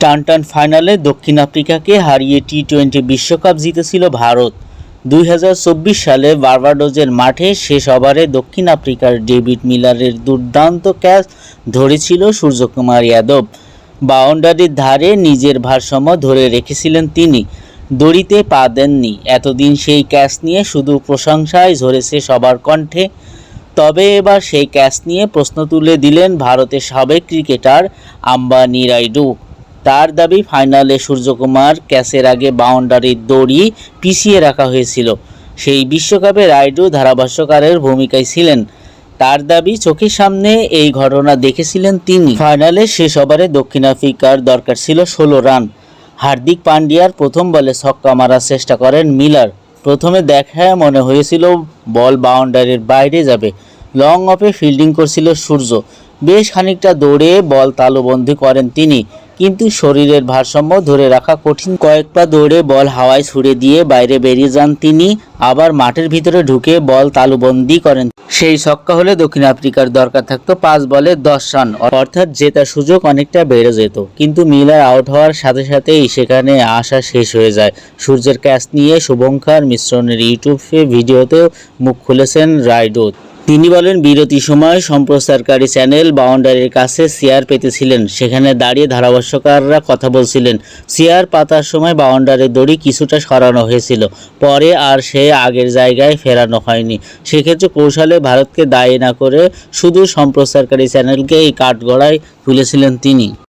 টান ফাইনালে দক্ষিণ আফ্রিকাকে হারিয়ে টি-20 বিশ্বকাপ জিতেছিল ভারত। 2024 সালে বার্বাডোজের মাঠে শেষ ওভারে দক্ষিণ আফ্রিকার ডেভিড মিলারের দুর্দান্ত ক্যাচ ধরেছিল সূর্যকুমার যাদব। বাউন্ডারির ধারে নিজের ভারসাম্য ধরে রেখেছিলেন তিনি, দড়িতে পা দেননি। এতদিন সেই ক্যাচ নিয়ে শুধু প্রশংসায় ঝরেছে সবার কণ্ঠে। তবে এবার সেই ক্যাচ নিয়ে প্রশ্ন তুলে দিলেন ভারতের সাবেক ক্রিকেটার আম্বানি রায়ুডু। তার দাবি, ফাইনালে সূর্যকুমার ক্যাচের আগে বাউন্ডারির দড়ি পিছিয়ে রাখা হয়েছিল। সেই বিশ্বকাপে রায়ুডু ধারাভাষ্যকারের ভূমিকায় ছিলেন। তার দাবি, চোখের সামনে এই ঘটনা দেখেছিলেন তিনি। ফাইনালে শেষ ওভারে দক্ষিণ আফ্রিকার দরকার ছিল 16 রান। হার্দিক পান্ডিয়ার প্রথম বলে ছক্কা মারার চেষ্টা করেন মিলার। প্রথমে দেখায় মনে হয়েছিল বল বাউন্ডারির বাইরে যাবে। লং অফে ফিল্ডিং করছিল সূর্য। বেশ খানিকটা দৌড়ে বল তালুবন্দী করেন তিনি, কিন্তু শরীরের ভারসাম্য ধরে রাখা কঠিন। কয়েক পা দৌড়ে বল হাওয়ায় ছুড়ে দিয়ে বাইরে বেরিয়ে যান তিনি। আবার মাঠের ভিতরে ঢুকে বল তালুবন্দী করেন। সেই ছক্কা হলে দক্ষিণ আফ্রিকার দরকার থাকতো 5 বলে 10 রান, অর্থাৎ জেতার সুযোগ অনেকটা বেড়ে যেত। কিন্তু মিলার আউট হওয়ার সাথে সাথেই সেখানে আশা শেষ হয়ে যায়। সূর্যের ক্যাচ নিয়ে শুভঙ্কর মিশ্রণের ইউটিউবে ভিডিওতেও মুখ খুলেছেন রায়ুডু। তিনি বলেন, বিরতির সময় সম্প্রচারকারী চ্যানেল বাউন্ডারির কাছে চেয়ার পেতেছিলেন। সেখানে দাঁড়িয়ে ধারাভাষ্যকাররা কথা বলছিলেন। চেয়ার পাতার সময় বাউন্ডারির দড়ি কিছুটা সরানো হয়েছিল, পরে আর সে আগের জায়গায় ফেরানো হয়নি। সেক্ষেত্রে কৌশলে ভারতকে দায়ী না করে শুধু সম্প্রচারকারী চ্যানেলকে এই কাঠগড়ায় তুলেছিলেন তিনি।